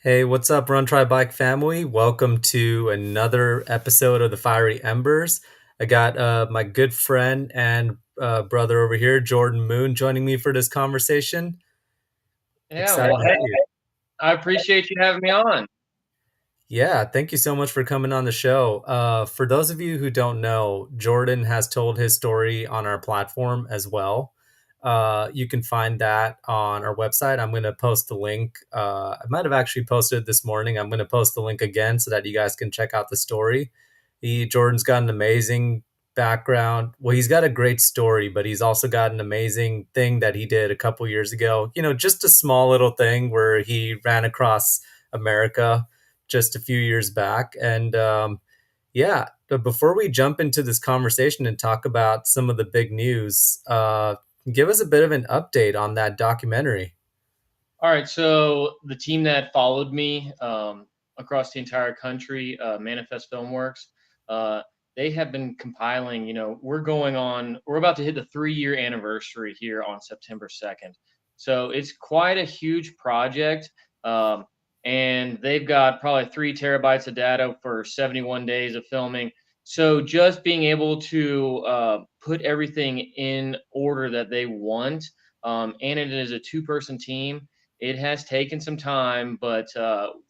Hey, what's up, Run Try Bike family? Welcome to another episode of the Fiery Embers. I got my good friend and brother over here, Jordan Moon, joining me for this conversation. Yeah, Excited well, to have hey, you. I appreciate you having me on. Yeah, thank you so much for coming on the show. For those of you who don't know, Jordan has told his story on our platform as well. You can find that on our website. I'm going to post the link. I might have actually posted it this morning. I'm going to post the link again so that you guys can check out the story. Jordan's got an amazing background. Well, he's got a great story, but he's also got an amazing thing that he did a couple years ago. Just a small little thing where he ran across America just a few years back. And yeah, but before we jump into this conversation and talk about some of the big news, give us a bit of an update on that documentary. All right, so the team that followed me across the entire country, Manifest Filmworks, uh, they have been compiling. We're about to hit the 3-year anniversary here on September 2nd. So it's quite a huge project. Um, and they've got probably 3 terabytes of data for 71 days of filming. So just being able to put everything in order that they want, and it is a two-person team. It has taken some time, but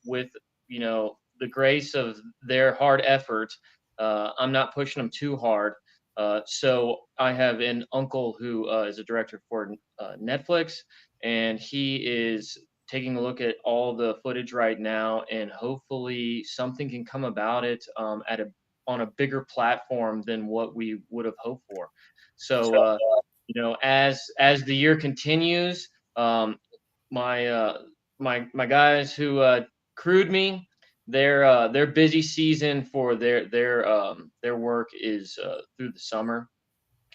with the grace of their hard effort, I'm not pushing them too hard. So I have an uncle who is a director for Netflix, and he is taking a look at all the footage right now, and hopefully something can come about it on a bigger platform than what we would have hoped for. So as the year continues, um, my my guys who crewed me, their busy season for their work is through the summer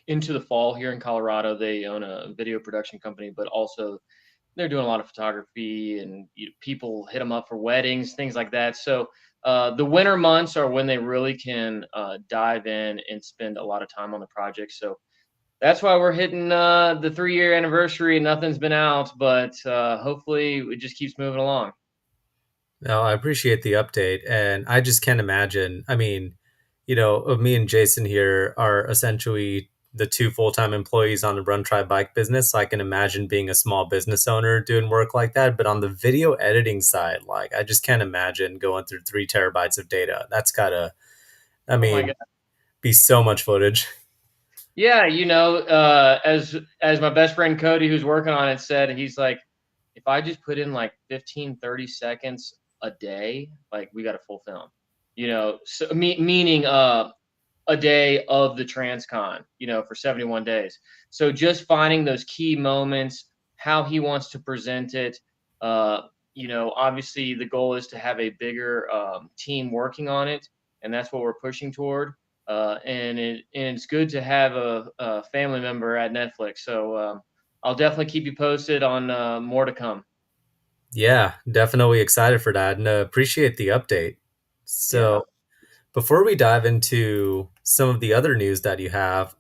into the fall here in Colorado. They own a video production company, but also they're doing a lot of photography, and people hit them up for weddings, things like that. So the winter months are when they really can dive in and spend a lot of time on the project. So that's why we're hitting the 3-year anniversary and nothing's been out, but hopefully it just keeps moving along. No, I appreciate the update. And I just can't imagine. I mean, me and Jason here are essentially the two full time employees on the Run Try Bike business. So I can imagine being a small business owner doing work like that. But on the video editing side, like, I just can't imagine going through 3 terabytes of data. That's gotta, I Oh my mean, God. be so much footage. Yeah, as my best friend Cody, who's working on it, said, he's like, if I just put in like 15, 30 seconds a day, like we got a full film. Meaning a day of the transcon, for 71 days. So just finding those key moments, how he wants to present it. Obviously the goal is to have a bigger team working on it, and that's what we're pushing toward. And it's good to have a family member at Netflix. So I'll definitely keep you posted on more to come. Yeah, definitely excited for that and appreciate the update. Yeah. So, before we dive into some of the other news that you have,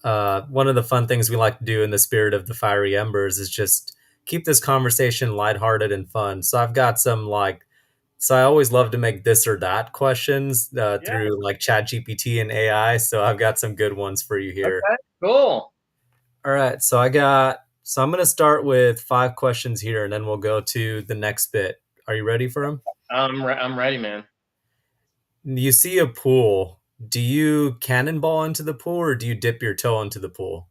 one of the fun things we like to do in the spirit of the Fiery Embers is just keep this conversation lighthearted and fun. So I've got so I always love to make this or that questions Yeah. through like ChatGPT and AI. So I've got some good ones for you here. Okay. Cool. All right, so I'm going to start with 5 questions here, and then we'll go to the next bit. Are you ready for them? I'm ready, man. You see a pool. Do you cannonball into the pool or do you dip your toe into the pool?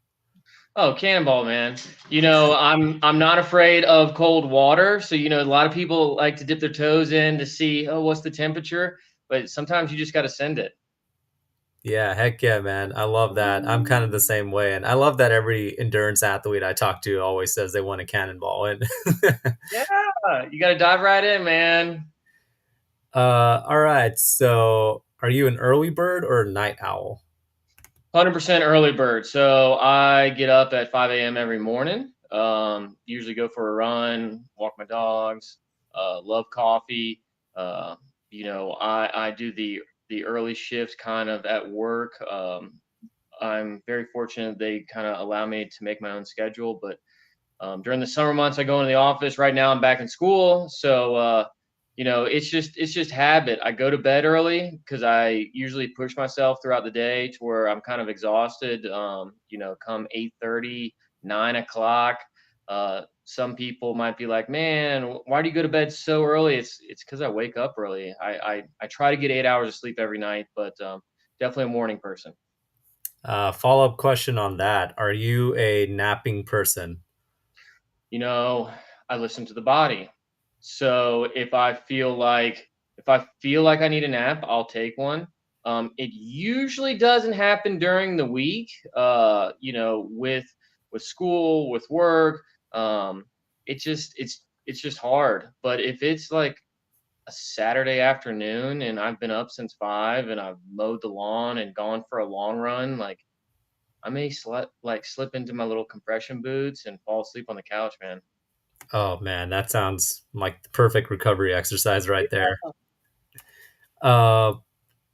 Oh, cannonball, man. I'm not afraid of cold water. So, a lot of people like to dip their toes in to see, oh, what's the temperature? But sometimes you just got to send it. Yeah, heck yeah, man. I love that. I'm kind of the same way. And I love that every endurance athlete I talk to always says they want a cannonball. And Yeah, you got to dive right in, man. all right. So are you an early bird or a night owl? 100% early bird. So I get up at 5 a.m. every morning. Usually go for a run, walk my dogs. Love coffee. Uh, I do the early shifts kind of at work. I'm very fortunate they kind of allow me to make my own schedule. But during the summer months, I go into the office. Right now, I'm back in school, so it's just habit. I go to bed early because I usually push myself throughout the day to where I'm kind of exhausted. Come 8:30, 9 o'clock. Some people might be like, "Man, why do you go to bed so early?" It's because I wake up early. I try to get 8 hours of sleep every night, but definitely a morning person. Follow up question on that. Are you a napping person? you know, I listen to the body. So if I feel like I need a nap, I'll take one. It usually doesn't happen during the week. With school, with work, it's just hard. But if it's like a Saturday afternoon and I've been up since 5 and I've mowed the lawn and gone for a long run, like I may slip into my little compression boots and fall asleep on the couch, man. Oh man, that sounds like the perfect recovery exercise right there. Uh,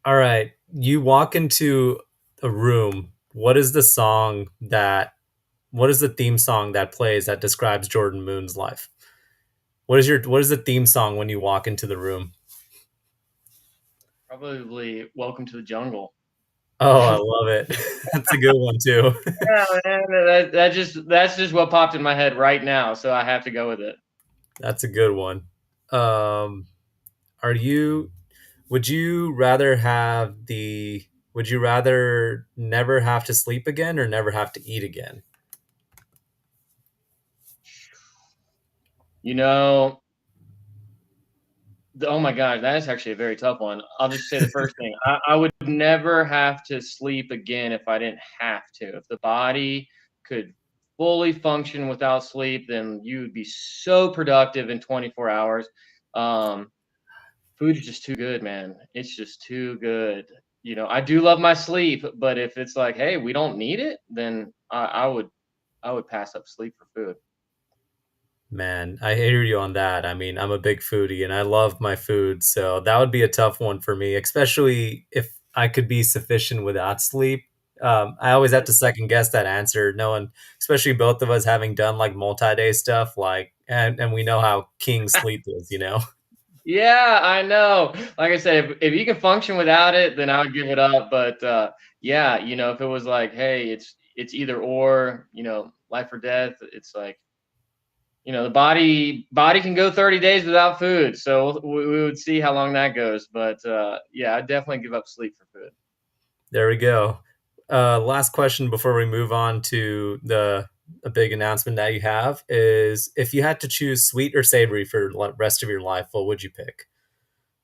all right, you walk into a room. What is the theme song that plays that describes Jordan Moon's life? What is the theme song when you walk into the room? Probably Welcome to the Jungle. Oh, I love it. That's a good one too. Yeah, man, that's just what popped in my head right now, so I have to go with it. That's a good one. Um, are you would you rather have the would you rather never have to sleep again or never have to eat again? You know, oh my gosh, that is actually a very tough one. I'll just say the first thing. I would never have to sleep again if I didn't have to. If the body could fully function without sleep, then you would be so productive in 24 hours. Um, Food is just too good, man. It's just too good. I do love my sleep, but if it's like, hey, we don't need it, then I would pass up sleep for food. Man, I hear you on that. I mean, I'm a big foodie and I love my food, so that would be a tough one for me, especially if I could be sufficient without sleep. I always have to second guess that answer, knowing, especially both of us having done like multi-day stuff, like, and we know how king sleep is, you know? Yeah, I know. Like I said, if you can function without it, then I would give it up. But yeah, if it was like, hey, it's either or, life or death, it's like, the body can go 30 days without food. So we would see how long that goes. But yeah, I'd definitely give up sleep for food. There we go. Last question before we move on to the a big announcement that you have is if you had to choose sweet or savory for the rest of your life, what would you pick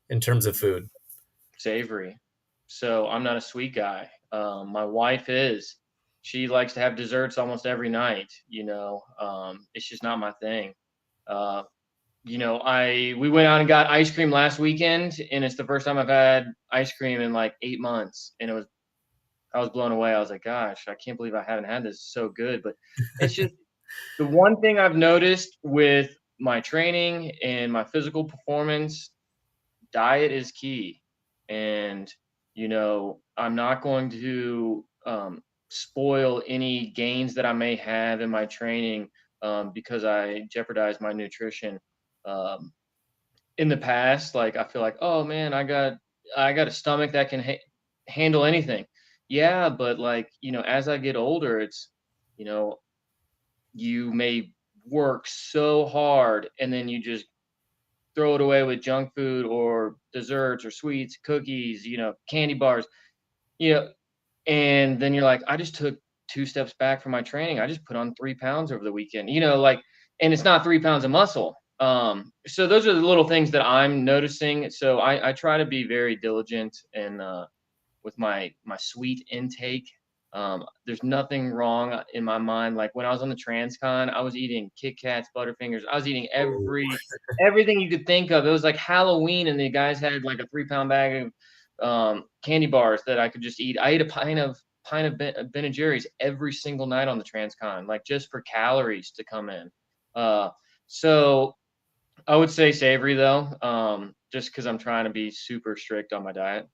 in terms of food? Savory. So I'm not a sweet guy. My wife is. She likes to have desserts almost every night. It's just not my thing. Uh, I we went out and got ice cream last weekend, and it's the first time I've had ice cream in like 8 months, and I was blown away. I was like, gosh, I can't believe I haven't had this. It's so good, but it's just the one thing I've noticed with my training and my physical performance, diet is key. And, I'm not going to spoil any gains that I may have in my training because I jeopardize my nutrition. Um, in the past, like I feel like, oh man, I got a stomach that can handle anything. Yeah, but like, as I get older, you know, you may work so hard and then you just throw it away with junk food or desserts or sweets, cookies, candy bars, you know, and then you're like, I just took 2 steps back from my training. I just put on 3 pounds over the weekend, and it's not 3 pounds of muscle. So those are the little things that I'm noticing. So I try to be very diligent and with my sweet intake. There's nothing wrong in my mind. Like when I was on the Transcon, I was eating Kit Kats, Butterfingers. I was eating Ooh. everything you could think of. It was like Halloween, and the guys had like a 3 pound bag of candy bars that I could just eat. I ate a pint of Ben and Jerry's every single night on the Transcon, like just for calories to come in. Uh, so I would say savory though, just because I'm trying to be super strict on my diet.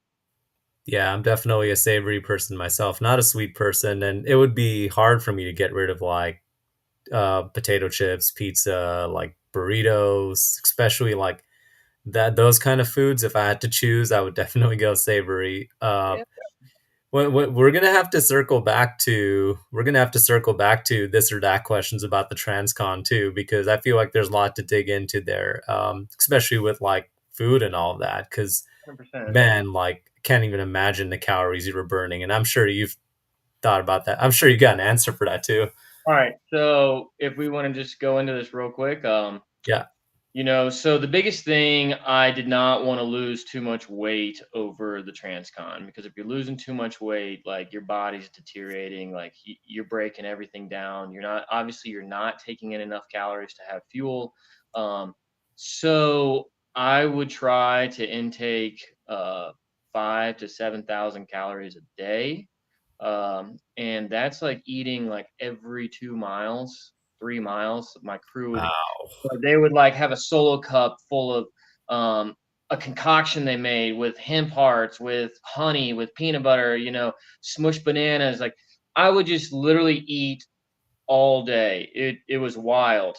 Yeah, I'm definitely a savory person myself, not a sweet person, and it would be hard for me to get rid of like potato chips, pizza, like burritos, especially like that those kind of foods, if I had to choose, I would definitely go savory. Yeah, We're gonna have to circle back to this or that questions about the transcon too, because I feel like there's a lot to dig into there, especially with like food and all of that. Because 100%. man, like can't even imagine the calories you were burning, and I'm sure you've thought about that. I'm sure you got an answer for that too. All right. So if we want to just go into this real quick, Yeah. so the biggest thing, I did not want to lose too much weight over the transcon, because if you're losing too much weight, like your body's deteriorating, like you're breaking everything down. You're not taking in enough calories to have fuel. Um, so I would try to intake 5 to 7,000 calories a day. And that's like eating like every 2 miles, 3 miles. My crew would Wow. they would like have a solo cup full of um, a concoction they made with hemp hearts, with honey, with peanut butter, smushed bananas. Like I would just literally eat all day. It was wild.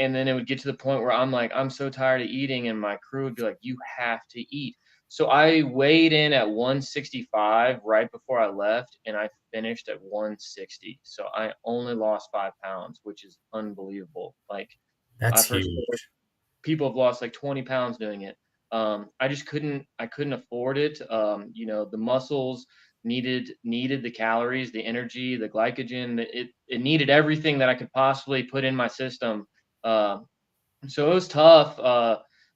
And then it would get to the point where I'm like, I'm so tired of eating, and my crew would be like, you have to eat. So I weighed in at 165 right before I left, and I finished at 160. So I only lost 5 pounds, which is unbelievable. Like That's I've heard stories, huge. people have lost like 20 pounds doing it. I couldn't afford it. The muscles needed the calories, the energy, the glycogen. It needed everything that I could possibly put in my system. Uh, so it was tough.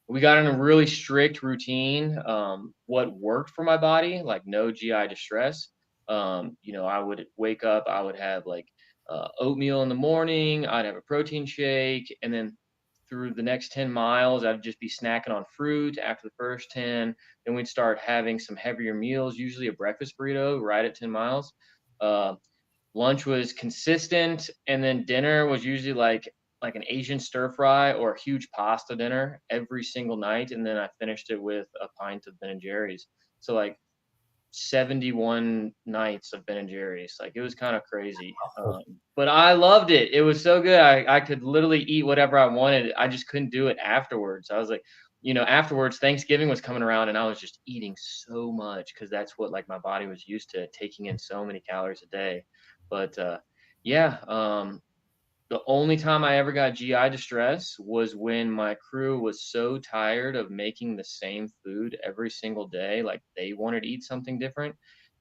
We got in a really strict routine. What worked for my body, like no GI distress. I would wake up, I would have like oatmeal in the morning, I'd have a protein shake, and then through the next 10 miles, I'd just be snacking on fruit after the first 10. Then we'd start having some heavier meals, usually a breakfast burrito right at 10 miles. Uh, Lunch was consistent, and then dinner was usually like an Asian stir fry or a huge pasta dinner every single night, and then I finished it with a pint of Ben and Jerry's. So like 71 nights of Ben and Jerry's. Like it was kind of crazy. But I loved it. It was so good. I could literally eat whatever I wanted. I just couldn't do it afterwards. I was like, afterwards, Thanksgiving was coming around, and I was just eating so much because that's what like my body was used to, taking in so many calories a day. But yeah, the only time I ever got GI distress was when my crew was so tired of making the same food every single day. Like they wanted to eat something different.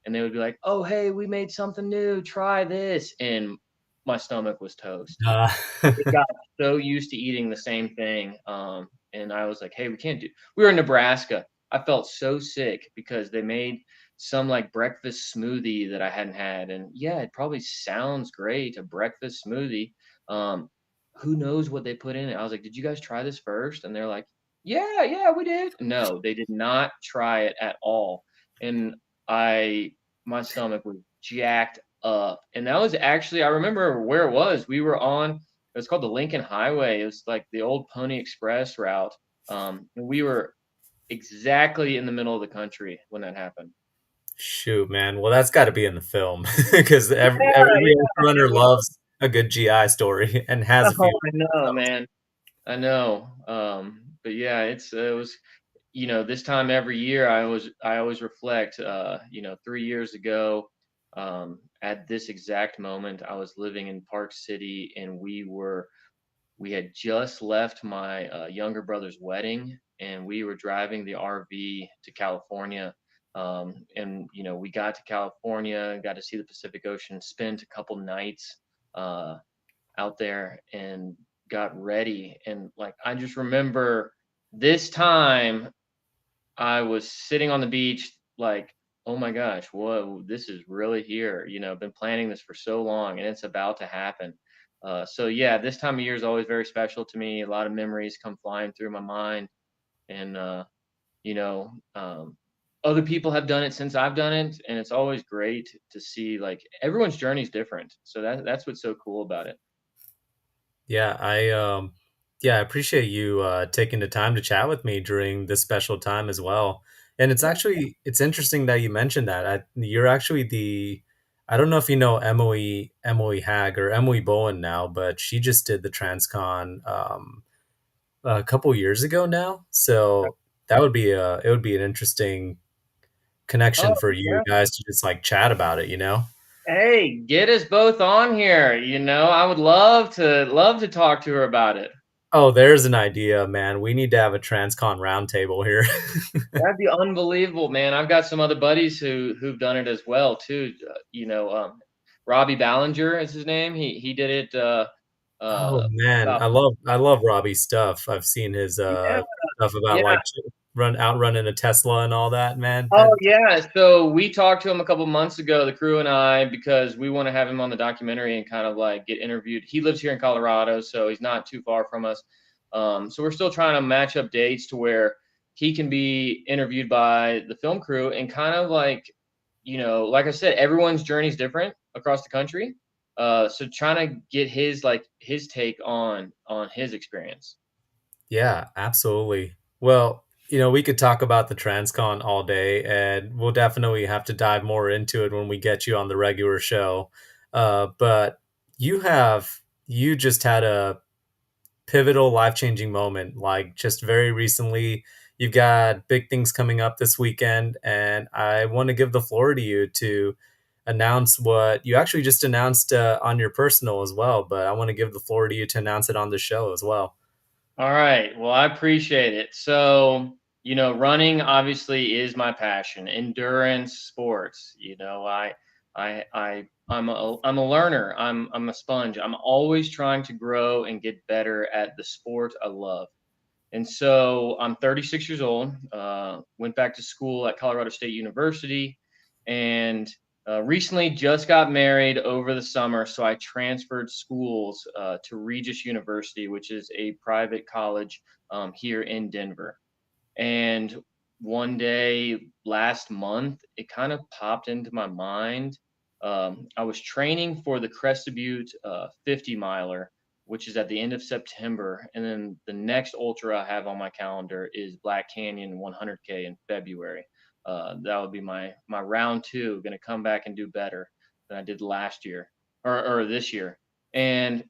And they would be like, oh, hey, we made something new. Try this. And my stomach was toast. Uh, It got so used to eating the same thing. And I was like, hey, we were in Nebraska. I felt so sick because they made some like breakfast smoothie that I hadn't had. And yeah, it probably sounds great, a breakfast smoothie. Um, who knows what they put in it? I was like, did you guys try this first? And they're like, yeah, yeah, we did. No, they did not try it at all. And I, my stomach was jacked up. And that was actually, I remember where it was. It was called the Lincoln Highway. It was like the old Pony Express route. And we were exactly in the middle of the country when that happened. Shoot, man. Well, that's got to be in the film because every Yeah, runner it was. loves a good GI story and has a Oh, few. I know, So, man. I know. But yeah, it was, this time every year I always reflect, 3 years ago, at this exact moment, I was living in Park City, and we had just left my younger brother's wedding, and we were driving the RV to California. And we got to California, got to see the Pacific Ocean, spent a couple nights uh, out there, and got ready. And like I just remember this time I was sitting on the beach, like, oh my gosh, whoa, this is really here. I've been planning this for so long, and it's about to happen. So yeah, this time of year is always very special to me. A lot of memories come flying through my mind, and you know, um, other people have done it since I've done it, and it's always great to see like everyone's journey is different. So that's what's so cool about it. yeah, I appreciate you taking the time to chat with me during this special time as well. And Yeah. it's interesting that you mentioned that. You're actually the I don't know if you know Emily Hag or Emily Bowen now, but she just did the Transcon. a couple years ago now. So that would be it would be an interesting Oh, connection for you yeah. guys to just like chat about it, you know? Hey, get us both on here. I would love to talk to her about it. Oh, there's an idea, man. We need to have a Transcon roundtable here. That'd be unbelievable, man. I've got some other buddies who've done it as well too. Robbie Ballinger is his name. He did it Oh man, about I love Robbie's stuff. I've seen his yeah, stuff about yeah. like running a Tesla and all that, man. Oh yeah. So we talked to him a couple months ago, the crew and I, because we want to have him on the documentary and kind of like get interviewed. He lives here in Colorado, so he's not too far from us. So we're still trying to match up dates to where he can be interviewed by the film crew and kind of like, like I said, everyone's journey is different across the country. So trying to get his take on his experience. Yeah, absolutely. Well, you know, we could talk about the Transcon all day, and we'll definitely have to dive more into it when we get you on the regular show. But you just had a pivotal, life changing moment, like just very recently. You've got big things coming up this weekend, and I want to give the floor to you to announce what you actually just announced on your personal as well. But I want to give the floor to you to announce it on the show as well. All right. Well, I appreciate it. So, running obviously is my passion. Endurance sports. I'm a learner. I'm a sponge. I'm always trying to grow and get better at the sport I love. And so I'm 36 years old, went back to school at Colorado State University, and recently just got married over the summer. So I transferred schools to Regis University, which is a private college here in Denver. And one day last month, it kind of popped into my mind. I was training for the Crested Butte 50 miler, which is at the end of September. And then the next ultra I have on my calendar is Black Canyon 100K in February. That would be my round two, going to come back and do better than I did last year or this year. And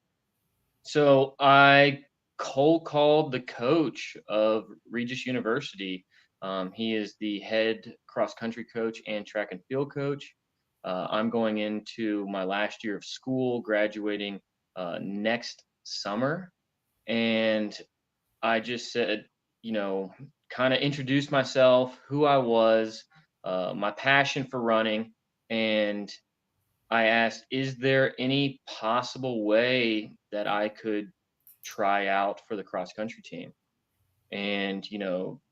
so I cold called the coach of Regis University. He is the head cross country coach and track and field coach. I'm going into my last year of school, graduating next summer. And I just said, you know, kind of introduced myself, who I was, my passion for running. And I asked, is there any possible way that I could try out for the cross country team? And,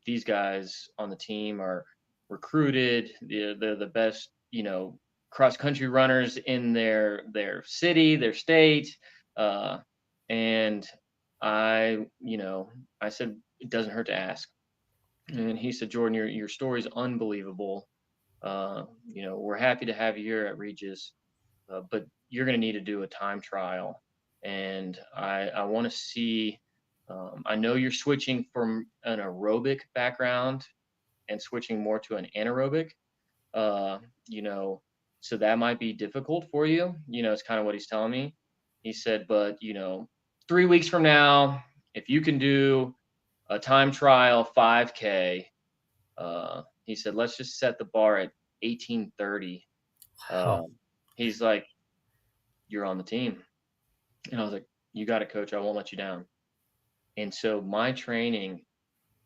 these guys on the team are recruited. They're the best, cross country runners in their city, their state. Uh, and I said, it doesn't hurt to ask. And he said, Jordan, your story's unbelievable. We're happy to have you here at Regis, but you're going to need to do a time trial. And I want to see, I know you're switching from an aerobic background and switching more to an anaerobic, uh, you know, so that might be difficult for you. It's kind of what he's telling me. He said, but, 3 weeks from now, if you can do a time trial 5K, he said, let's just set the bar at 18:30. Wow. He's like, you're on the team. And I was like, you got it, coach. I won't let you down. And so my training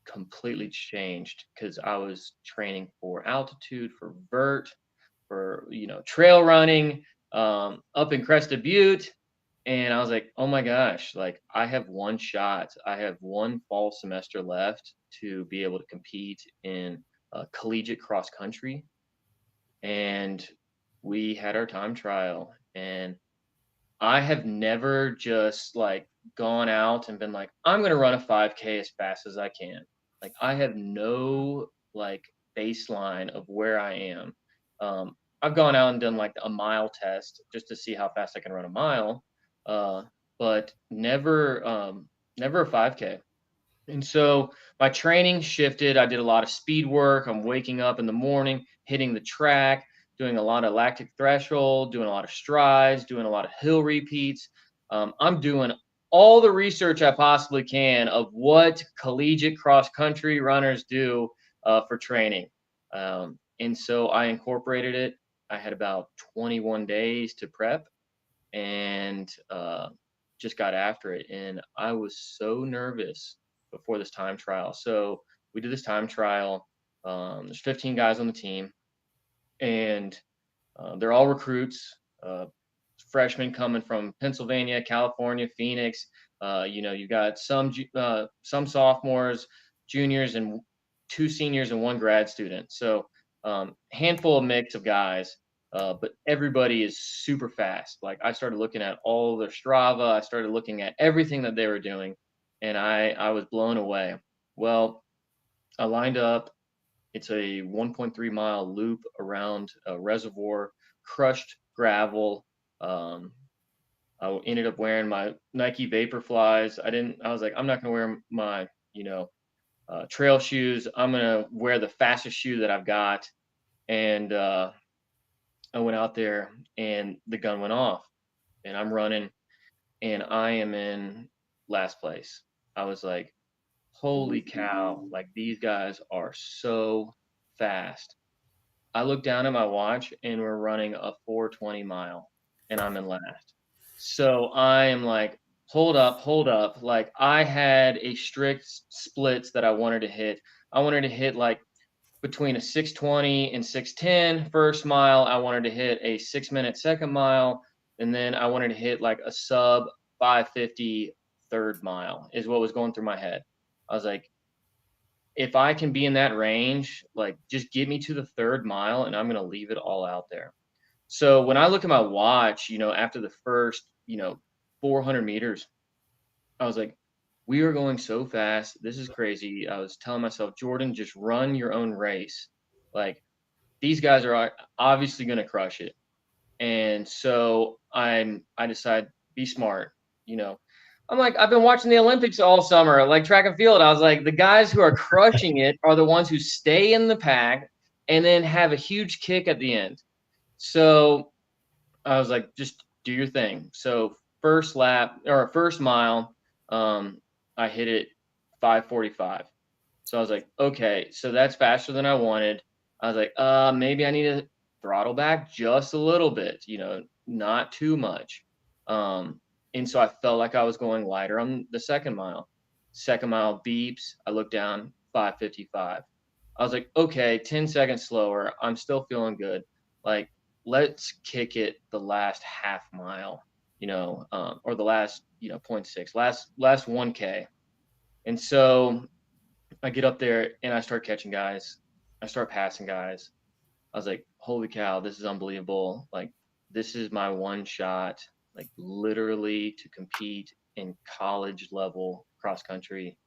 completely changed because I was training for altitude, for vert, for, trail running, up in Crested Butte. And I was like, oh my gosh, like I have one shot. I have one fall semester left to be able to compete in collegiate cross country. And we had our time trial, and I have never just like gone out and been like, I'm gonna run a 5K as fast as I can. Like I have no like baseline of where I am. I've gone out and done like a mile test just to see how fast I can run a mile, uh, but never a 5K. And so my training shifted. I did a lot of speed work. I'm waking up in the morning, hitting the track, doing a lot of lactic threshold, doing a lot of strides, doing a lot of hill repeats. I'm doing all the research I possibly can of what collegiate cross country runners do for training. And so I incorporated it. I had about 21 days to prep and just got after it. And I was so nervous before this time trial. So we did this time trial. There's 15 guys on the team, and they're all recruits, freshmen coming from Pennsylvania, California, Phoenix. You got some sophomores, juniors, and two seniors and one grad student. So handful of mix of guys, but everybody is super fast. Like I started looking at all their Strava, I started looking at everything that they were doing, and I was blown away. Well, I lined up. It's a 1.3-mile loop around a reservoir, crushed gravel. Um, I ended up wearing my Nike Vaporflies. I was like, I'm not going to wear my, trail shoes. I'm going to wear the fastest shoe that I've got. And I went out there and the gun went off and I'm running and I am in last place. I was like, holy cow, like these guys are so fast. I look down at my watch and we're running a 420 mile and I'm in last. So I am like, hold up, hold up. Like I had a strict splits that I wanted to hit. I wanted to hit like between a 620 and 610 first mile. I wanted to hit a 6 minute second mile. And then I wanted to hit like a sub 550 third mile is what was going through my head. I was like, if I can be in that range, like just get me to the third mile and I'm going to leave it all out there. So when I look at my watch, after the first, 400 meters, I was like, we are going so fast. This is crazy. I was telling myself, Jordan, just run your own race. Like these guys are obviously going to crush it. And so I decide be smart, you know. I'm like, I've been watching the Olympics all summer, like track and field. I was like, the guys who are crushing it are the ones who stay in the pack and then have a huge kick at the end. So I was like, just do your thing. So first lap or first mile, I hit it 5:45. So I was like, okay, so that's faster than I wanted. I was like, maybe I need to throttle back just a little bit, not too much. And so I felt like I was going lighter on the second mile. Second mile beeps. I look down, 5:55. I was like, okay, 10 seconds slower. I'm still feeling good. Like, let's kick it the last half mile, or the last, zero point 0.6, last 1K. And so I get up there and I start catching guys. I start passing guys. I was like, holy cow, this is unbelievable. Like, this is my one shot, like, literally to compete in college level cross country.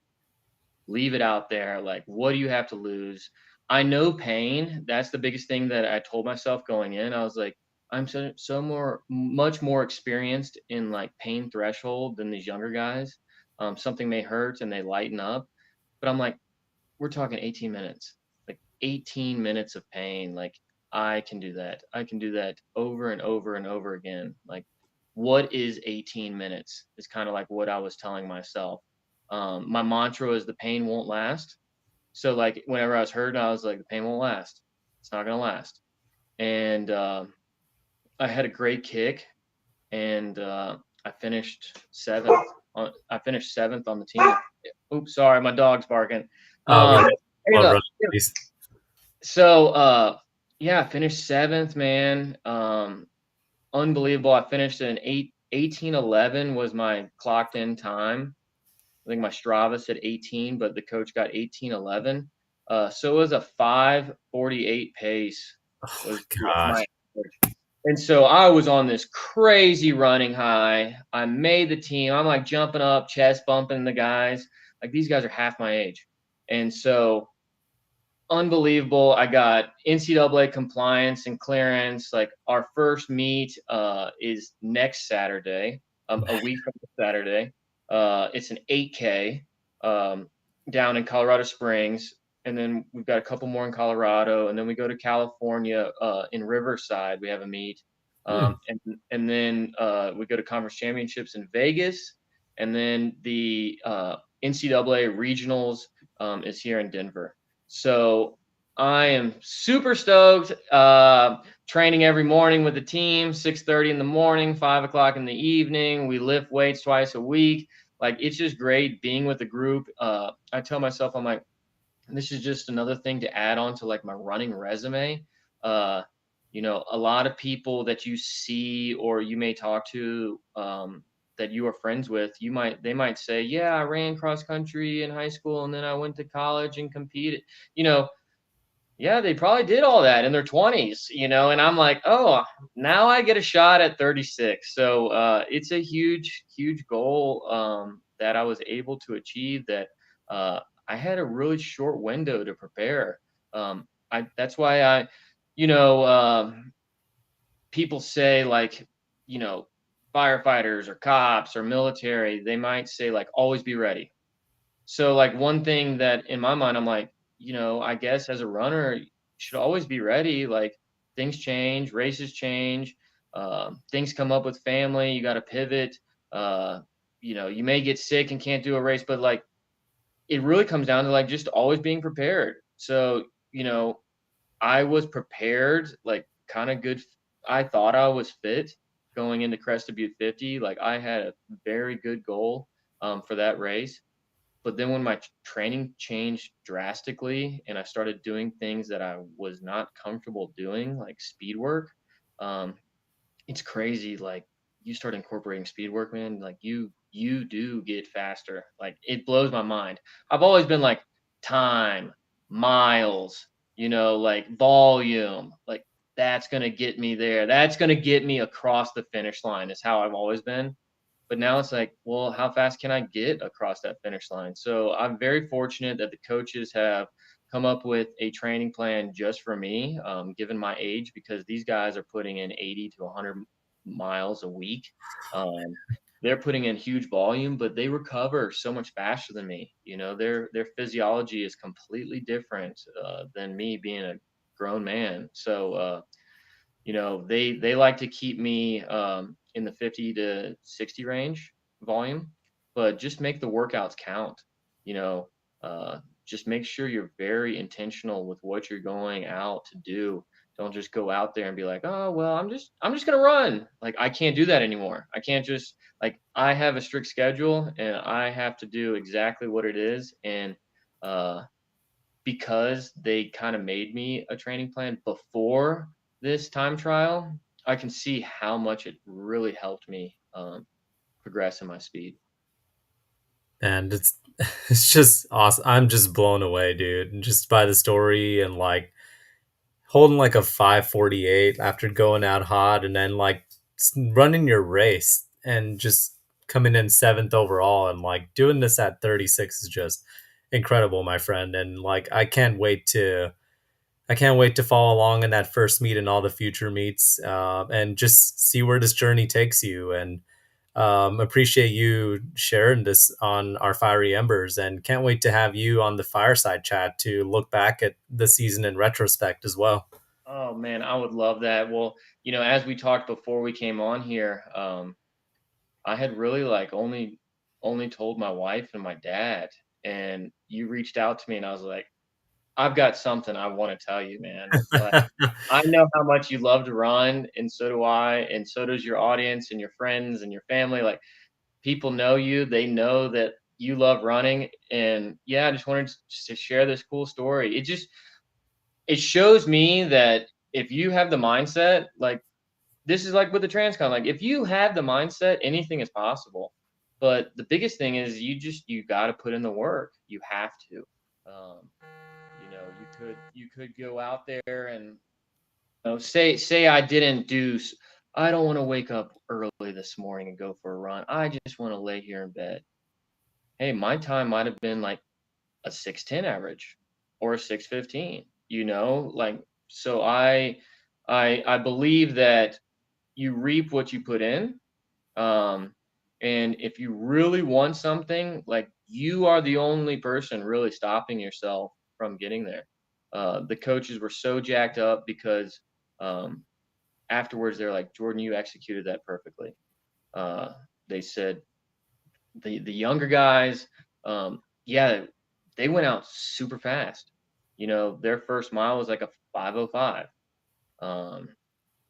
Leave it out there. Like, what do you have to lose? I know pain. That's the biggest thing that I told myself going in. I was like, I'm much more experienced in like pain threshold than these younger guys. Something may hurt and they lighten up, but I'm like, we're talking 18 minutes, like 18 minutes of pain. Like I can do that. I can do that over and over and over again. Like what is 18 minutes is kind of like what I was telling myself. My mantra is the pain won't last. So like whenever I was hurting, I was like, the pain won't last. It's not going to last. And I had a great kick and I finished seventh. I finished seventh on the team. Oops, sorry, my dog's barking. Really? Hey, Well, look. brother, please. So, yeah, I finished seventh, man. Unbelievable. I finished in 18:11 was my clocked in time. I think my Strava said 18, but the coach got 18:11. So it was a 5:48 pace Oh my was my gosh. average. And so I was on this crazy running high. I made the team. I'm like jumping up, chest bumping the guys. Like these guys are half my age. And so unbelievable. I got NCAA compliance and clearance. Like our first meet is next Saturday, a week from Saturday. It's an 8K down in Colorado Springs. And then we've got a couple more in Colorado. And then we go to California in Riverside. We have a meet. Hmm. And then we go to conference championships in Vegas. and then the NCAA regionals is here in Denver. So I am super stoked. Training every morning with the team, 6:30 in the morning, 5 o'clock in the evening. We lift weights twice a week. Like it's just great being with the group. I tell myself, I'm like, this is just another thing to add on to like my running resume. Uh, a lot of people that you see or you may talk to that you are friends with, they might say, "Yeah, I ran cross country in high school, and then I went to college and competed." You know, yeah, they probably did all that in their 20s, and I'm like, "Oh, now I get a shot at 36." So, it's a huge, huge goal, that I was able to achieve that, I had a really short window to prepare. I that's why you know, people say, like, you know, firefighters or cops or military, they might say, like, "Always be ready." So, like, one thing that in my mind, I'm like, I guess as a runner, you should always be ready. Like, things change, races change, things come up with family, you got to pivot. Uh, you may get sick and can't do a race, but like, it really comes down to like just always being prepared. So, I was prepared, like, kind of good. I thought I was fit going into Crested Butte 50. Like, I had a very good goal for that race, but then when my training changed drastically and I started doing things that I was not comfortable doing, like speed work, um, it's crazy. Like you start incorporating speed work, man, like you do get faster. Like it blows my mind. I've always been like time, miles, like volume, like that's gonna get me there. That's gonna get me across the finish line is how I've always been. But now it's like, well, how fast can I get across that finish line? So I'm very fortunate that the coaches have come up with a training plan just for me, given my age, because these guys are putting in 80 to 100 miles a week. Um, they're putting in huge volume, but they recover so much faster than me. Their physiology is completely different than me being a grown man. So they like to keep me in the 50 to 60 range volume, but just make the workouts count. You know, just make sure you're very intentional with what you're going out to do. Don't just go out there and be like, oh well, I'm just gonna run. Like I can't do that anymore. I can't just like I have a strict schedule and I have to do exactly what it is. And uh, because they kind of made me a training plan before this time trial, I can see how much it really helped me progress in my speed. And it's it's just awesome. I'm just blown away, dude, just by the story and like holding like a 5:48 after going out hot and then like running your race and just coming in 7th overall and like doing this at 36 is just incredible, my friend. And like I can't wait to follow along in that first meet and all the future meets, and just see where this journey takes you. And appreciate you sharing this on our Fiery Embers, and can't wait to have you on the fireside chat to look back at the season in retrospect as well. Oh man, I would love that. Well, as we talked before we came on here, I had really like only told my wife and my dad, and you reached out to me, and I was like, I've got something I want to tell you, man. Like I know how much you love to run, and so do I, and so does your audience and your friends and your family. Like people know you, they know that you love running, and yeah, I just wanted to share this cool story. It shows me that if you have the mindset, like this is like with the transcon, like if you have the mindset, anything is possible. But the biggest thing is you got to put in the work. You have to. Um, you could go out there and say I didn't I don't want to wake up early this morning and go for a run. I just want to lay here in bed. Hey, my time might have been like a 6:10 average or a 6:15, like so I believe that you reap what you put in. Um and if you really want something, like you are the only person really stopping yourself from getting there. The coaches were so jacked up because um afterwards they're like, Jordan, you executed that perfectly. They said the younger guys, yeah, they went out super fast. You know, their first mile was like a 5:05. Um,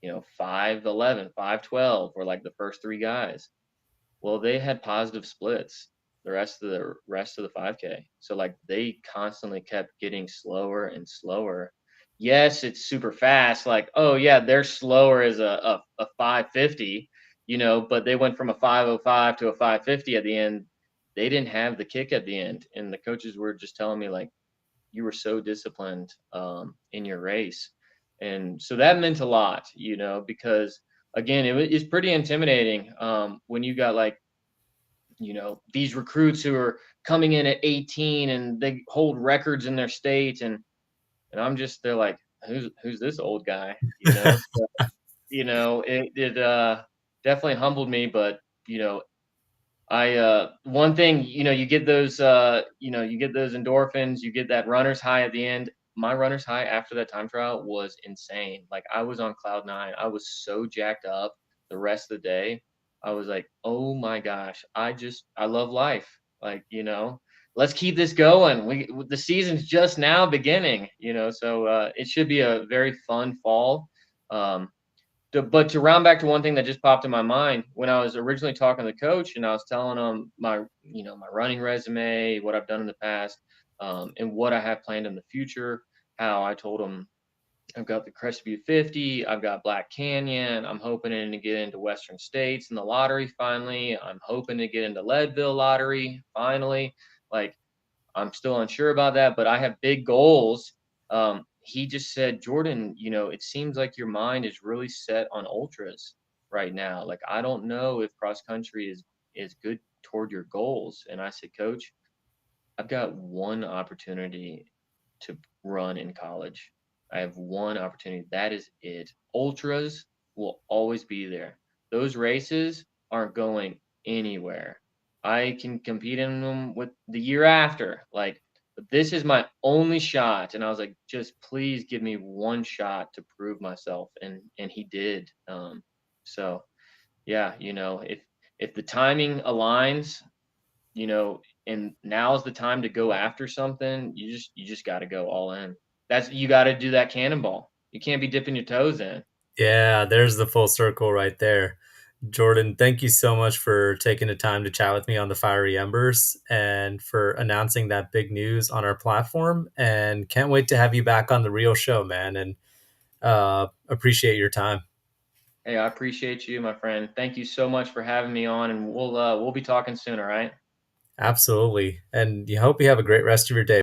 you know, 5:11, 5:12 were like the first three guys. Well, they had positive splits the rest of the 5K. So like they constantly kept getting slower and slower. Yes, it's super fast. Like, oh yeah, they're slower as a 550, you know, but they went from a 5:05 to a 550 at the end. They didn't have the kick at the end. And the coaches were just telling me like you were so disciplined in your race. And so that meant a lot, you know, because again, it's pretty intimidating when you got like, you know, these recruits who are coming in at 18 and they hold records in their state, and I'm just they're like, who's this old guy, you know? So, you know, it definitely humbled me, but you know, one thing, you know, you get those endorphins, you get that runner's high at the end. My runner's high after that time trial was insane. Like I was on cloud nine. I was so jacked up the rest of the day. I was like, "Oh my gosh, I love life." Like, you know, let's keep this going. The season's just now beginning, you know, so it should be a very fun fall. Um, but to round back to one thing that just popped in my mind when I was originally talking to the coach and I was telling him my, you know, my running resume, what I've done in the past, and what I have planned in the future. How I told him I've got the Crestview 50, I've got Black Canyon, I'm hoping to get into Western States in the lottery finally. I'm hoping to get into Leadville lottery finally. Like I'm still unsure about that, but I have big goals. He just said, Jordan, you know, it seems like your mind is really set on ultras right now. Like, I don't know if cross country is good toward your goals. And I said, Coach, I've got one opportunity to run in college. I have one opportunity. That is it. Ultras will always be there. Those races aren't going anywhere. I can compete in them with the year after. Like, but this is my only shot. And I was like, just please give me one shot to prove myself. And he did. So yeah, you know, if the timing aligns, you know, and now's the time to go after something, you just got to go all in. That's you got to do that cannonball. You can't be dipping your toes in. Yeah, there's the full circle right there. Jordan, thank you so much for taking the time to chat with me on the Fiery Embers and for announcing that big news on our platform. And can't wait to have you back on the real show, man. And appreciate your time. Hey, I appreciate you, my friend. Thank you so much for having me on, and we'll be talking soon. All right. Absolutely. And you hope you have a great rest of your day.